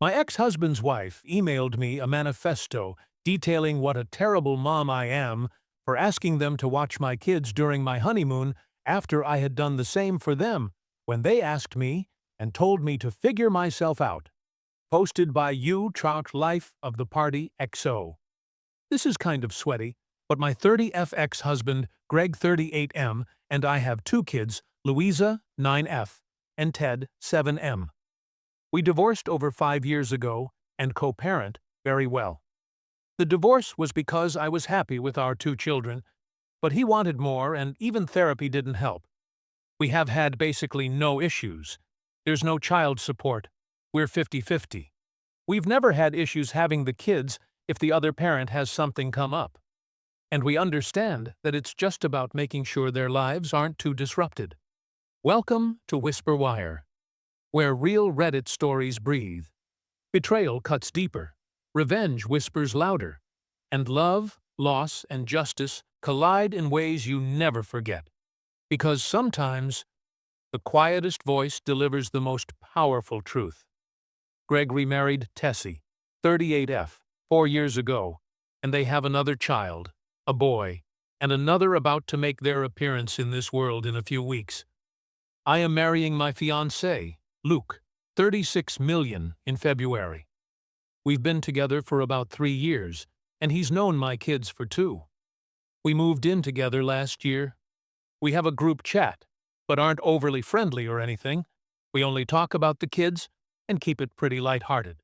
My ex-husband's wife emailed me a manifesto detailing what a terrible mom I am for asking them to watch my kids during my honeymoon after I had done the same for them when they asked me and told me to figure myself out. Posted by You Trout Life of the Party XO. This is kind of sweaty, but my 30F ex-husband, Greg 38M, and I have two kids, Louisa, 9F, and Ted, 7M. We divorced over 5 years ago and co-parent very well. The divorce was because I was happy with our two children, but he wanted more and even therapy didn't help. We have had basically no issues. There's no child support. We're 50-50. We've never had issues having the kids if the other parent has something come up. And we understand that it's just about making sure their lives aren't too disrupted. Welcome to Whisper Wire, where real Reddit stories breathe. Betrayal cuts deeper, revenge whispers louder, and love, loss, and justice collide in ways you never forget. Because sometimes, the quietest voice delivers the most powerful truth. Greg remarried Tessie, 38F, 4 years ago, and they have another child, a boy, and another about to make their appearance in this world in a few weeks. I am marrying my fiancé, Luke, 36 million, in February. We've been together for about 3 years, and he's known my kids for 2. We moved in together last year. We have a group chat, but aren't overly friendly or anything. We only talk about the kids and keep it pretty lighthearted.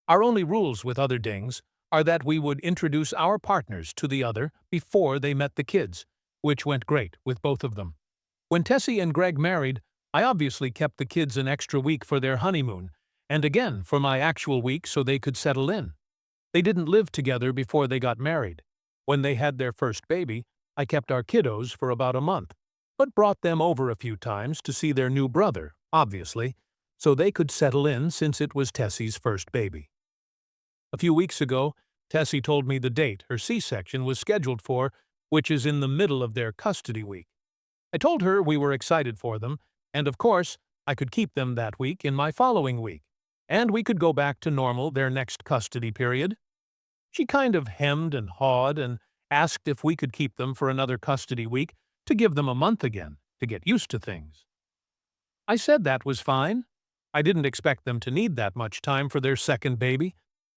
Our only rules with other dings are that we would introduce our partners to the other before they met the kids, which went great with both of them. When Tessie and Greg married, I obviously kept the kids an extra week for their honeymoon, and again for my actual week so they could settle in. They didn't live together before they got married. When they had their first baby, I kept our kiddos for about a month, but brought them over a few times to see their new brother, obviously, so they could settle in since it was Tessie's first baby. A few weeks ago, Tessie told me the date her C-section was scheduled for, which is in the middle of their custody week. I told her we were excited for them, and of course, I could keep them that week in my following week, and we could go back to normal their next custody period. She kind of hemmed and hawed and asked if we could keep them for another custody week to give them a month again, to get used to things. I said that was fine. I didn't expect them to need that much time for their second baby,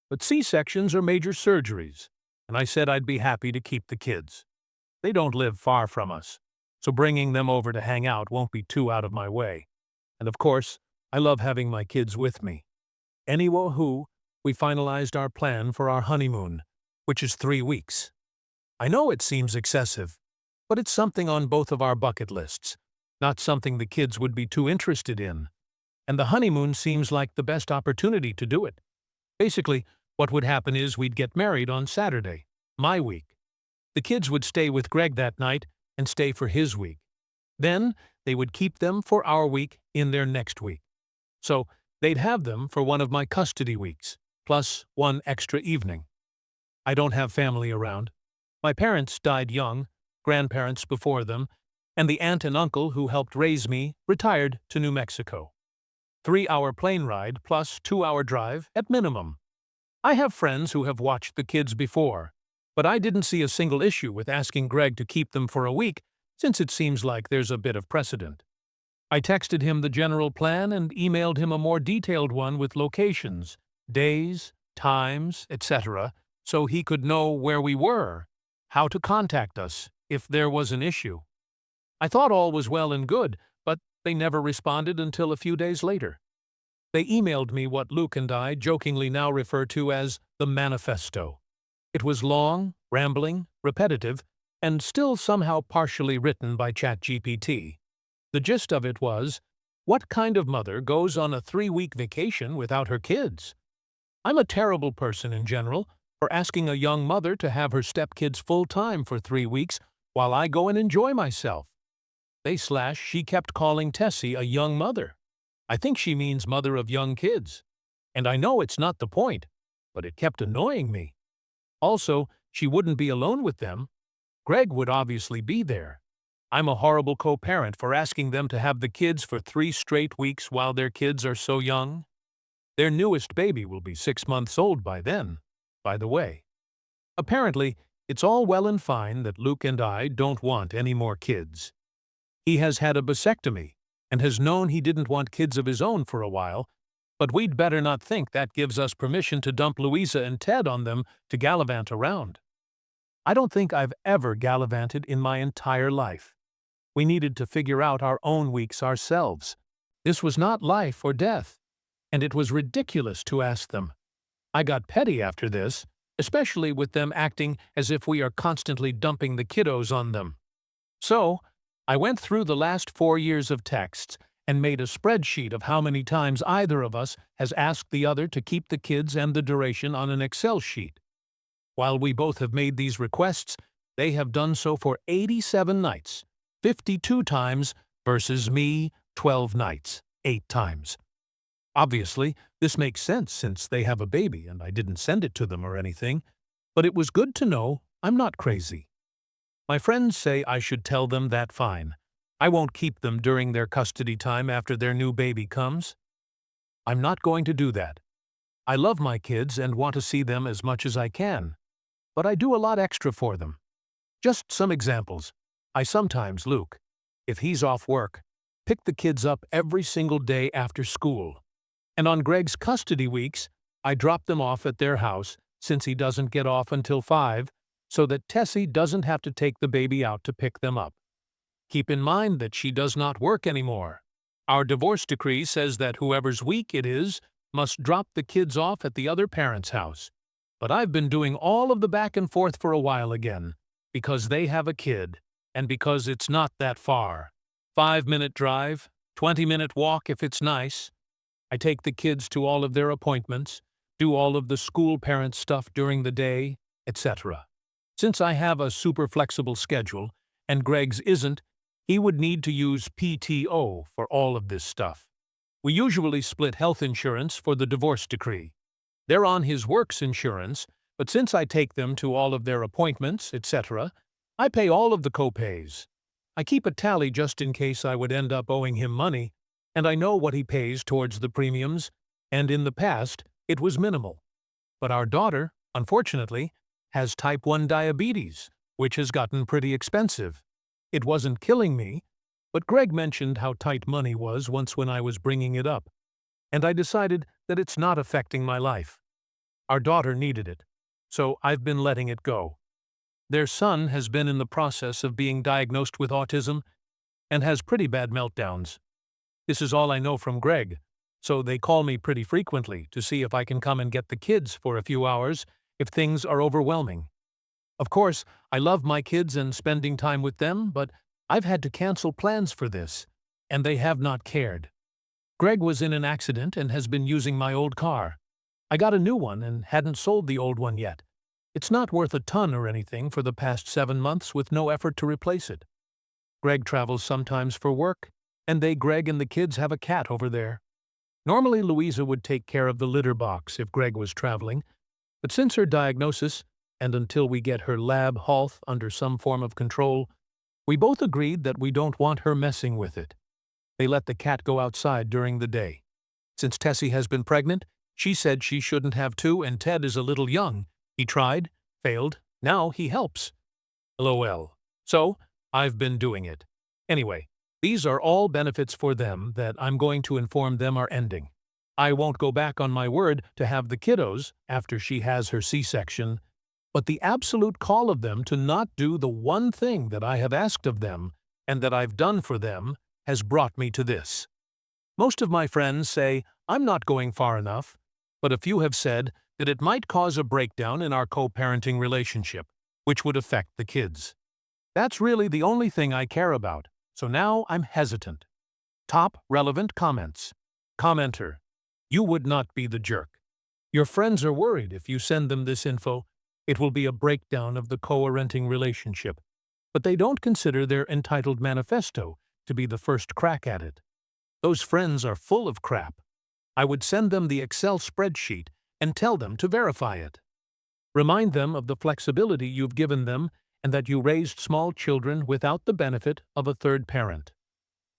but C-sections are major surgeries, and I said I'd be happy to keep the kids. They don't live far from us, so bringing them over to hang out won't be too out of my way. And of course, I love having my kids with me. Anywho, we finalized our plan for our honeymoon, which is 3 weeks. I know it seems excessive, but it's something on both of our bucket lists, not something the kids would be too interested in. And the honeymoon seems like the best opportunity to do it. Basically, what would happen is we'd get married on Saturday, my week. The kids would stay with Greg that night and stay for his week. Then, they would keep them for our week in their next week. So, they'd have them for one of my custody weeks, plus one extra evening. I don't have family around. My parents died young, grandparents before them, and the aunt and uncle who helped raise me retired to New Mexico. 3-hour plane ride plus 2-hour drive at minimum. I have friends who have watched the kids before, but I didn't see a single issue with asking Greg to keep them for a week since it seems like there's a bit of precedent. I texted him the general plan and emailed him a more detailed one with locations, days, times, etc., so he could know where we were, how to contact us if there was an issue. I thought all was well and good, but they never responded until a few days later. They emailed me what Luke and I jokingly now refer to as the Manifesto. It was long, rambling, repetitive, and still somehow partially written by ChatGPT. The gist of it was, what kind of mother goes on a 3-week vacation without her kids? I'm a terrible person in general for asking a young mother to have her stepkids full-time for 3 weeks while I go and enjoy myself. She kept calling Tessie a young mother. I think she means mother of young kids. And I know it's not the point, but it kept annoying me. Also, she wouldn't be alone with them. Greg would obviously be there. I'm a horrible co-parent for asking them to have the kids for 3 straight weeks while their kids are so young. Their newest baby will be 6 months old by then, by the way. Apparently, it's all well and fine that Luke and I don't want any more kids. He has had a vasectomy and has known he didn't want kids of his own for a while, but we'd better not think that gives us permission to dump Louisa and Ted on them to gallivant around. I don't think I've ever gallivanted in my entire life. We needed to figure out our own weeks ourselves. This was not life or death, and it was ridiculous to ask them. I got petty after this, especially with them acting as if we are constantly dumping the kiddos on them. So, I went through the last 4 years of texts and made a spreadsheet of how many times either of us has asked the other to keep the kids and the duration on an Excel sheet. While we both have made these requests, they have done so for 87 nights, 52 times versus me, 12 nights, 8 times. Obviously, this makes sense since they have a baby and I didn't send it to them or anything, but it was good to know I'm not crazy. My friends say I should tell them that fine. I won't keep them during their custody time after their new baby comes. I'm not going to do that. I love my kids and want to see them as much as I can, but I do a lot extra for them. Just some examples. I sometimes, Luke, if he's off work, pick the kids up every single day after school. And on Greg's custody weeks, I drop them off at their house since he doesn't get off until 5, so that Tessie doesn't have to take the baby out to pick them up. Keep in mind that she does not work anymore. Our divorce decree says that whoever's week it is must drop the kids off at the other parent's house. But I've been doing all of the back and forth for a while again, because they have a kid, and because it's not that far. 5-minute drive, 20-minute walk if it's nice. I take the kids to all of their appointments, do all of the school parent stuff during the day, etc. Since I have a super flexible schedule, and Greg's isn't, he would need to use PTO for all of this stuff. We usually split health insurance for the divorce decree. They're on his works insurance, but since I take them to all of their appointments, etc., I pay all of the co-pays. I keep a tally just in case I would end up owing him money, and I know what he pays towards the premiums, and in the past, it was minimal. But our daughter, unfortunately, has type 1 diabetes, which has gotten pretty expensive. It wasn't killing me, but Greg mentioned how tight money was once when I was bringing it up, and I decided that it's not affecting my life. Our daughter needed it, so I've been letting it go. Their son has been in the process of being diagnosed with autism and has pretty bad meltdowns. This is all I know from Greg, so they call me pretty frequently to see if I can come and get the kids for a few hours if things are overwhelming. Of course, I love my kids and spending time with them, but I've had to cancel plans for this, and they have not cared. Greg was in an accident and has been using my old car. I got a new one and hadn't sold the old one yet. It's not worth a ton or anything for the past 7 months with no effort to replace it. Greg travels sometimes for work, and Greg and the kids have a cat over there. Normally Louisa would take care of the litter box if Greg was traveling, but since her diagnosis, and until we get her lab health under some form of control, we both agreed that we don't want her messing with it. They let the cat go outside during the day. Since Tessie has been pregnant, she said she shouldn't have to, and Ted is a little young. He tried, failed, now he helps. LOL. So, I've been doing it. Anyway, these are all benefits for them that I'm going to inform them are ending. I won't go back on my word to have the kiddos after she has her C-section, but the absolute call of them to not do the one thing that I have asked of them and that I've done for them has brought me to this. Most of my friends say I'm not going far enough, but a few have said that it might cause a breakdown in our co-parenting relationship, which would affect the kids. That's really the only thing I care about, so now I'm hesitant. Top relevant comments. Commenter: you would not be the jerk. Your friends are worried if you send them this info, it will be a breakdown of the co-parenting relationship, but they don't consider their entitled manifesto to be the first crack at it. Those friends are full of crap. I would send them the Excel spreadsheet and tell them to verify it. Remind them of the flexibility you've given them and that you raised small children without the benefit of a third parent.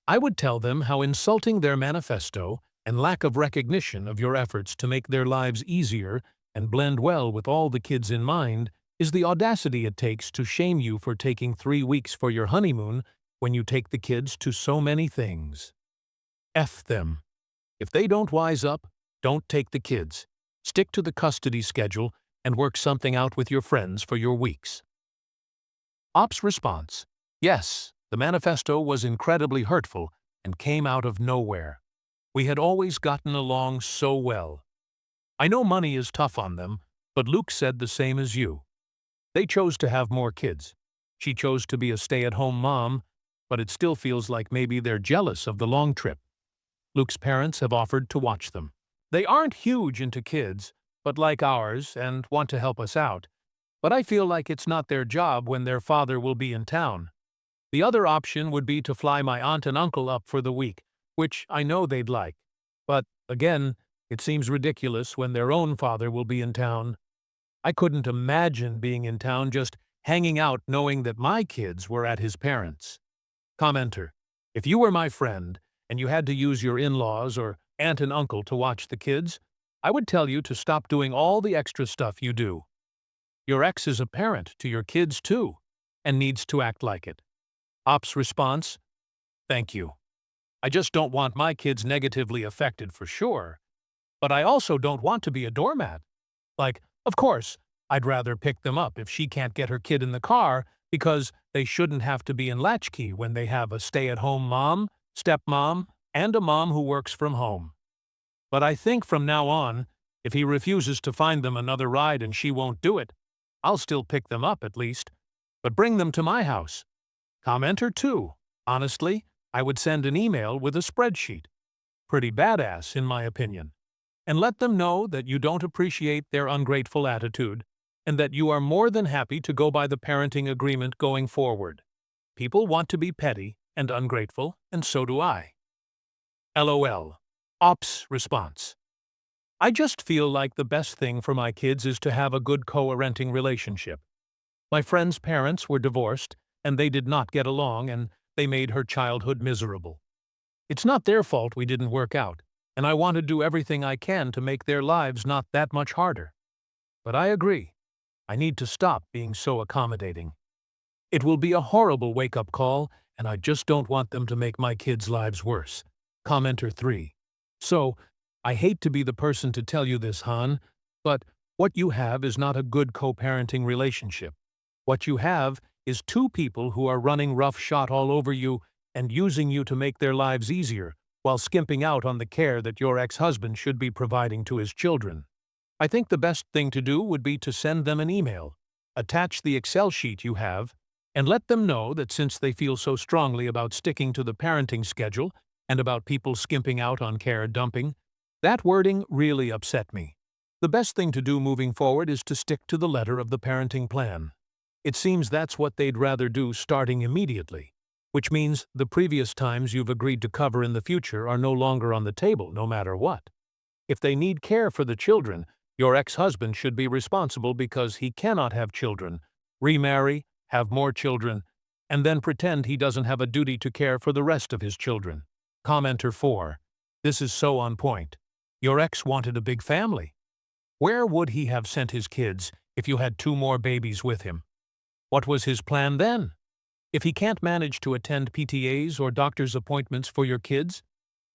I would tell them how insulting their manifesto and lack of recognition of your efforts to make their lives easier and blend well with all the kids in mind is the audacity it takes to shame you for taking 3 weeks for your honeymoon when you take the kids to so many things. F them. If they don't wise up, don't take the kids. Stick to the custody schedule and work something out with your friends for your weeks. Op's response: yes, the manifesto was incredibly hurtful and came out of nowhere. We had always gotten along so well. I know money is tough on them, but Luke said the same as you. They chose to have more kids. She chose to be a stay-at-home mom, but it still feels like maybe they're jealous of the long trip. Luke's parents have offered to watch them. They aren't huge into kids, but like ours and want to help us out. But I feel like it's not their job when their father will be in town. The other option would be to fly my aunt and uncle up for the week, which I know they'd like. But, again, it seems ridiculous when their own father will be in town. I couldn't imagine being in town just hanging out knowing that my kids were at his parents'. Commenter: if you were my friend and you had to use your in-laws or aunt and uncle to watch the kids, I would tell you to stop doing all the extra stuff you do. Your ex is a parent to your kids too, and needs to act like it. Op's response: thank you. I just don't want my kids negatively affected for sure, but I also don't want to be a doormat. Like, of course, I'd rather pick them up if she can't get her kid in the car because they shouldn't have to be in latchkey when they have a stay-at-home mom, stepmom, and a mom who works from home. But I think from now on, if he refuses to find them another ride and she won't do it, I'll still pick them up at least, but bring them to my house. Commenter 2: honestly, I would send an email with a spreadsheet. Pretty badass, in my opinion. And let them know that you don't appreciate their ungrateful attitude, and that you are more than happy to go by the parenting agreement going forward. People want to be petty and ungrateful, and so do I. LOL. Op's response: I just feel like the best thing for my kids is to have a good co-parenting relationship. My friend's parents were divorced, and they did not get along, and they made her childhood miserable. It's not their fault we didn't work out, and I want to do everything I can to make their lives not that much harder. But I agree. I need to stop being so accommodating. It will be a horrible wake-up call, and I just don't want them to make my kids' lives worse. Commenter 3: so, I hate to be the person to tell you this, Han, but what you have is not a good co-parenting relationship. What you have is two people who are running roughshod all over you and using you to make their lives easier, while skimping out on the care that your ex-husband should be providing to his children. I think the best thing to do would be to send them an email, attach the Excel sheet you have, and let them know that since they feel so strongly about sticking to the parenting schedule and about people skimping out on care dumping, that wording really upset me. The best thing to do moving forward is to stick to the letter of the parenting plan. It seems that's what they'd rather do starting immediately, which means the previous times you've agreed to cover in the future are no longer on the table, no matter what. If they need care for the children, your ex-husband should be responsible because he cannot have children, remarry, have more children, and then pretend he doesn't have a duty to care for the rest of his children. Commenter 4: this is so on point. Your ex wanted a big family. Where would he have sent his kids if you had 2 more babies with him? What was his plan then? If he can't manage to attend PTAs or doctor's appointments for your kids,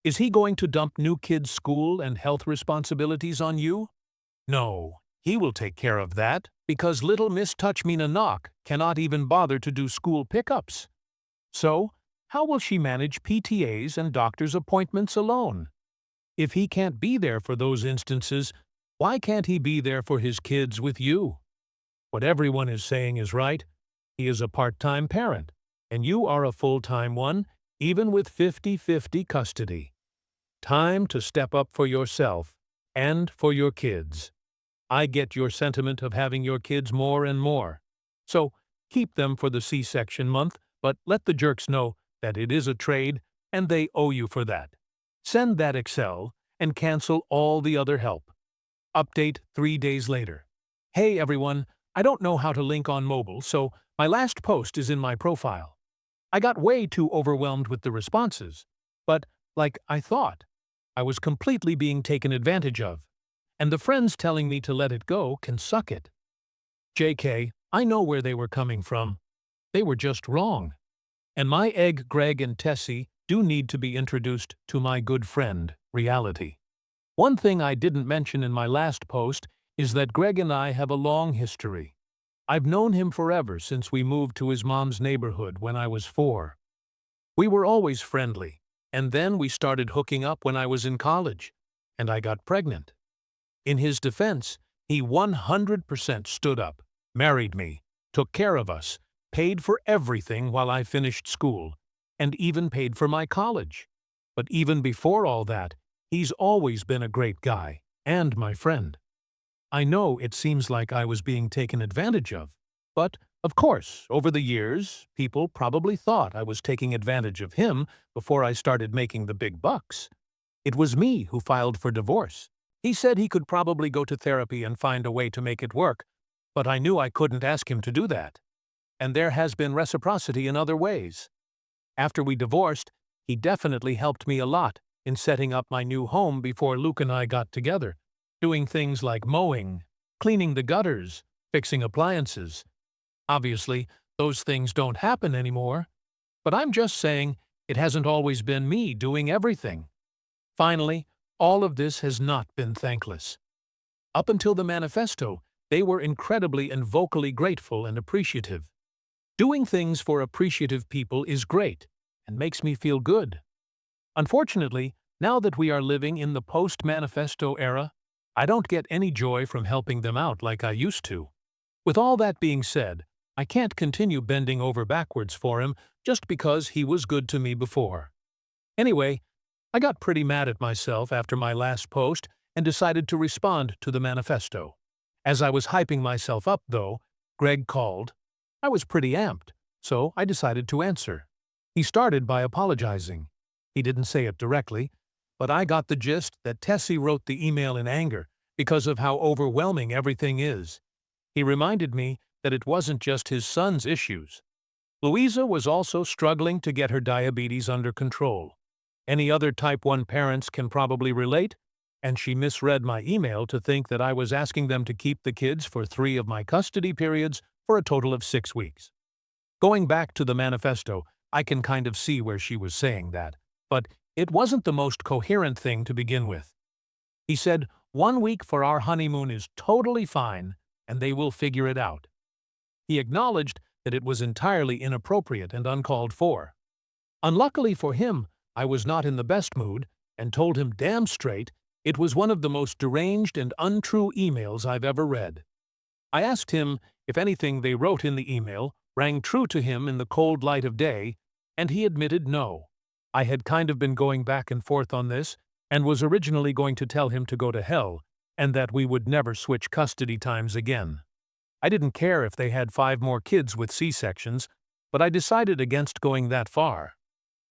is he going to dump new kids' school and health responsibilities on you? No, he will take care of that because little Miss Touch-Me-Na-Knock cannot even bother to do school pickups. So, how will she manage PTAs and doctor's appointments alone? If he can't be there for those instances, why can't he be there for his kids with you? What everyone is saying is right. He is a part-time parent, and you are a full-time one, even with 50-50 custody. Time to step up for yourself and for your kids. I get your sentiment of having your kids more and more. So, keep them for the C-section month, but let the jerks know that it is a trade and they owe you for that. Send that Excel and cancel all the other help. Update 3 days later. Hey everyone, I don't know how to link on mobile, so my last post is in my profile. I got way too overwhelmed with the responses, but like I thought. I was completely being taken advantage of, and the friends telling me to let it go can suck it. JK, I know where they were coming from. They were just wrong. And my egg Greg and Tessie do need to be introduced to my good friend, reality. One thing I didn't mention in my last post is that Greg and I have a long history. I've known him forever since we moved to his mom's neighborhood when I was 4. We were always friendly, and then we started hooking up when I was in college, and I got pregnant. In his defense, he 100% stood up, married me, took care of us, paid for everything while I finished school, and even paid for my college. But even before all that, he's always been a great guy, and my friend. I know it seems like I was being taken advantage of, but, of course, over the years, people probably thought I was taking advantage of him before I started making the big bucks. It was me who filed for divorce. He said he could probably go to therapy and find a way to make it work, but I knew I couldn't ask him to do that. And there has been reciprocity in other ways. After we divorced, he definitely helped me a lot in setting up my new home before Luke and I got together, doing things like mowing, cleaning the gutters, fixing appliances. Obviously, those things don't happen anymore, but I'm just saying it hasn't always been me doing everything. Finally, all of this has not been thankless. Up until the manifesto, they were incredibly and vocally grateful and appreciative. Doing things for appreciative people is great and makes me feel good. Unfortunately, now that we are living in the post-manifesto era, I don't get any joy from helping them out like I used to. With all that being said, I can't continue bending over backwards for him just because he was good to me before. Anyway, I got pretty mad at myself after my last post and decided to respond to the manifesto. As I was hyping myself up, though, Greg called. I was pretty amped, so I decided to answer. He started by apologizing. He didn't say it directly, but I got the gist that Tessie wrote the email in anger because of how overwhelming everything is. He reminded me that it wasn't just his son's issues. Louisa was also struggling to get her diabetes under control. Any other type 1 parents can probably relate, and she misread my email to think that I was asking them to keep the kids for 3 of my custody periods for a total of 6 weeks. Going back to the manifesto, I can kind of see where she was saying that, but it wasn't the most coherent thing to begin with. He said 1 week for our honeymoon is totally fine, and they will figure it out. He acknowledged that it was entirely inappropriate and uncalled for. Unluckily for him, I was not in the best mood and told him damn straight it was one of the most deranged and untrue emails I've ever read. I asked him if anything they wrote in the email rang true to him in the cold light of day, and he admitted no. I had kind of been going back and forth on this and was originally going to tell him to go to hell and that we would never switch custody times again. I didn't care if they had 5 more kids with C-sections, but I decided against going that far.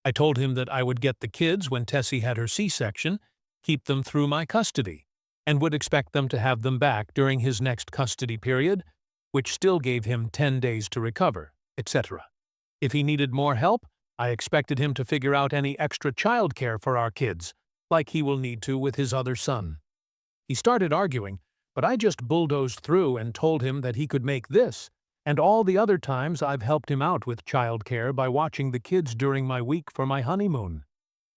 I told him that I would get the kids when Tessie had her C-section, keep them through my custody, and would expect them to have them back during his next custody period, which still gave him 10 days to recover, etc. If he needed more help, I expected him to figure out any extra childcare for our kids, like he will need to with his other son. He started arguing, but I just bulldozed through and told him that he could make this and all the other times I've helped him out with childcare by watching the kids during my week for my honeymoon.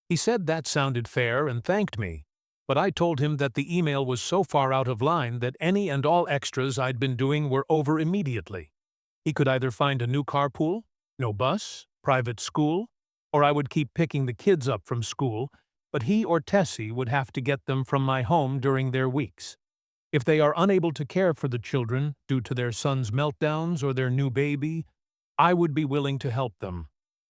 He said that sounded fair and thanked me, but I told him that the email was so far out of line that any and all extras I'd been doing were over immediately. He could either find a new carpool, no bus, private school, or I would keep picking the kids up from school, but he or Tessie would have to get them from my home during their weeks. If they are unable to care for the children due to their son's meltdowns or their new baby, I would be willing to help them.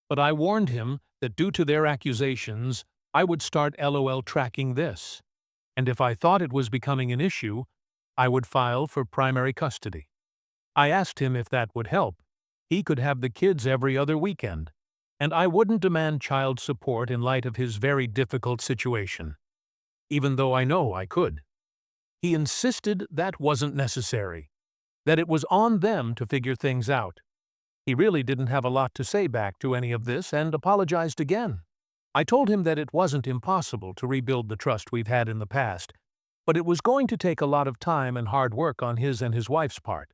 But I warned him that due to their accusations, I would start LOL tracking this. And if I thought it was becoming an issue, I would file for primary custody. I asked him if that would help. He could have the kids every other weekend, and I wouldn't demand child support in light of his very difficult situation, even though I know I could. He insisted that wasn't necessary, that it was on them to figure things out. He really didn't have a lot to say back to any of this and apologized again. I told him that it wasn't impossible to rebuild the trust we've had in the past, but it was going to take a lot of time and hard work on his and his wife's part,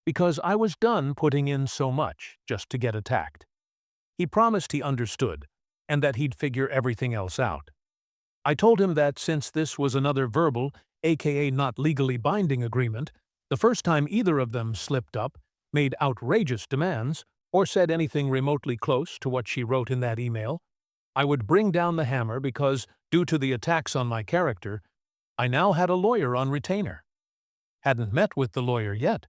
because I was done putting in so much just to get attacked. He promised he understood, and that he'd figure everything else out. I told him that since this was another verbal, aka not legally binding agreement, the first time either of them slipped up, made outrageous demands, or said anything remotely close to what she wrote in that email, I would bring down the hammer because, due to the attacks on my character, I now had a lawyer on retainer. Hadn't met with the lawyer yet,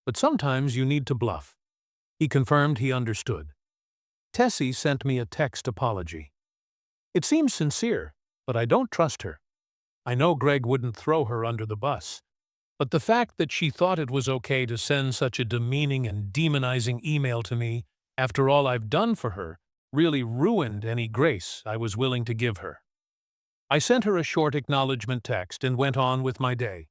but sometimes you need to bluff. He confirmed he understood. Tessie sent me a text apology. It seems sincere, but I don't trust her. I know Greg wouldn't throw her under the bus, but the fact that she thought it was okay to send such a demeaning and demonizing email to me after all I've done for her really ruined any grace I was willing to give her. I sent her a short acknowledgement text and went on with my day.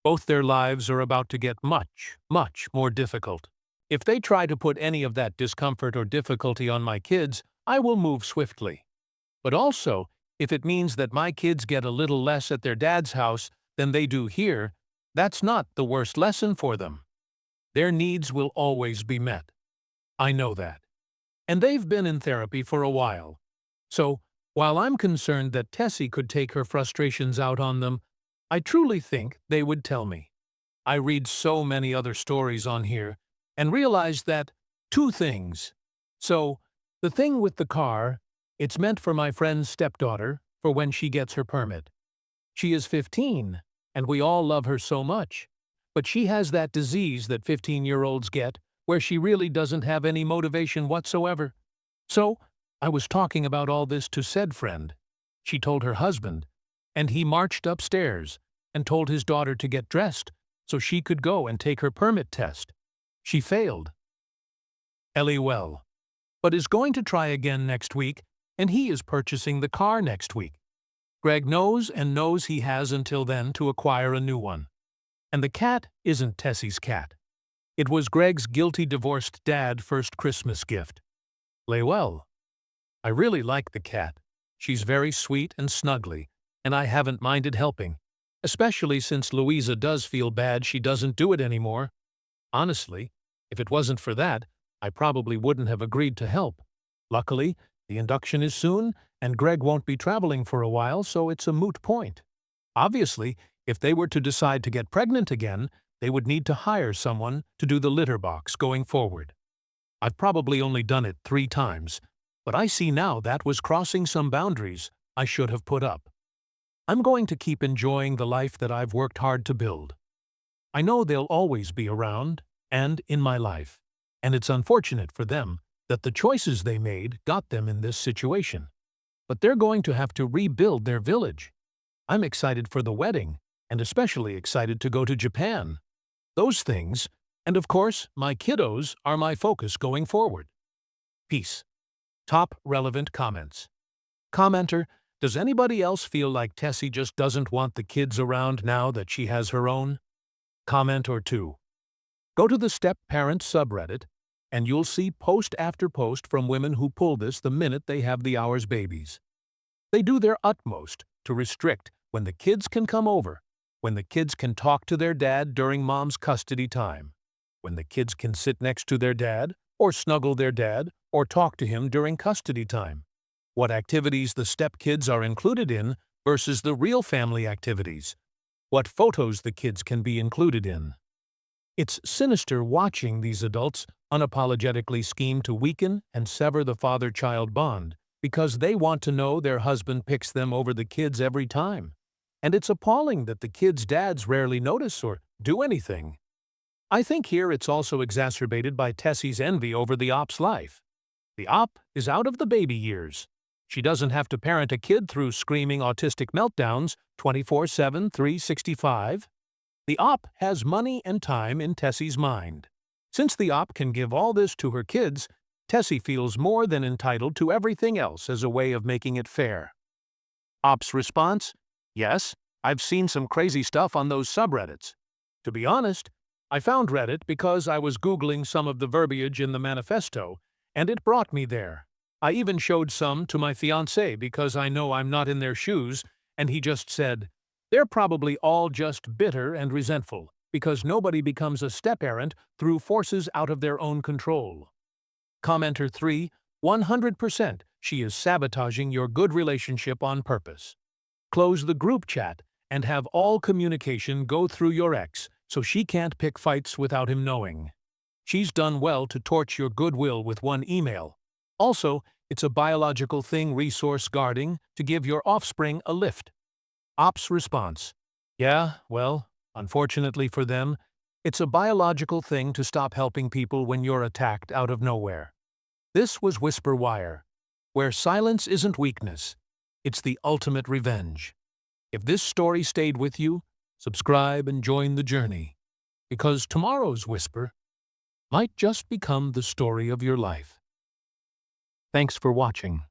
Both their lives are about to get much, much more difficult. If they try to put any of that discomfort or difficulty on my kids, I will move swiftly. But also, if it means that my kids get a little less at their dad's house than they do here, that's not the worst lesson for them. Their needs will always be met. I know that. And they've been in therapy for a while. So, while I'm concerned that Tessie could take her frustrations out on them, I truly think they would tell me. I read so many other stories on here and realize that two things. So, the thing with the car, it's meant for my friend's stepdaughter for when she gets her permit. She is 15, and we all love her so much. But she has that disease that 15-year-olds get, where she really doesn't have any motivation whatsoever. So, I was talking about all this to said friend. She told her husband, and he marched upstairs and told his daughter to get dressed so she could go and take her permit test. She failed. LOL. But is going to try again next week, and he is purchasing the car next week. Greg knows and knows he has until then to acquire a new one. And the cat isn't Tessie's cat. It was Greg's guilty divorced dad first Christmas gift. Lay well. I really like the cat. She's very sweet and snuggly, and I haven't minded helping, especially since Louisa does feel bad she doesn't do it anymore. Honestly, if it wasn't for that, I probably wouldn't have agreed to help. Luckily, the induction is soon, and Greg won't be traveling for a while, so it's a moot point. Obviously, if they were to decide to get pregnant again, they would need to hire someone to do the litter box going forward. I've probably only done it 3 times, but I see now that was crossing some boundaries I should have put up. I'm going to keep enjoying the life that I've worked hard to build. I know they'll always be around and in my life, and it's unfortunate for them that the choices they made got them in this situation. But they're going to have to rebuild their village. I'm excited for the wedding, and especially excited to go to Japan. Those things, and of course, my kiddos, are my focus going forward. Peace. Top relevant comments. Commenter, does anybody else feel like Tessie just doesn't want the kids around now that she has her own? Comment or two. Go to the Step Parent subreddit, and you'll see post after post from women who pull this the minute they have the hours babies. They do their utmost to restrict when the kids can come over, when the kids can talk to their dad during mom's custody time, when the kids can sit next to their dad, or snuggle their dad, or talk to him during custody time, what activities the stepkids are included in versus the real family activities, what photos the kids can be included in. It's sinister watching these adults unapologetically scheme to weaken and sever the father-child bond because they want to know their husband picks them over the kids every time. And it's appalling that the kids' dads rarely notice or do anything. I think here it's also exacerbated by Tessie's envy over the op's life. The op is out of the baby years. She doesn't have to parent a kid through screaming autistic meltdowns 24/7, 365. The op has money and time in Tessie's mind. Since the op can give all this to her kids, Tessie feels more than entitled to everything else as a way of making it fair. Op's response? Yes, I've seen some crazy stuff on those subreddits. To be honest, I found Reddit because I was Googling some of the verbiage in the manifesto, and it brought me there. I even showed some to my fiancé because I know I'm not in their shoes, and he just said, "They're probably all just bitter and resentful, because nobody becomes a step-parent through forces out of their own control." Commenter 3, 100%, she is sabotaging your good relationship on purpose. Close the group chat and have all communication go through your ex so she can't pick fights without him knowing. She's done well to torch your goodwill with one email. Also, it's a biological thing resource guarding to give your offspring a lift. Ops response. Yeah, well, unfortunately for them, it's a biological thing to stop helping people when you're attacked out of nowhere. This was Whisper Wire, where silence isn't weakness, it's the ultimate revenge. If this story stayed with you, subscribe and join the journey, because tomorrow's whisper might just become the story of your life. Thanks for watching.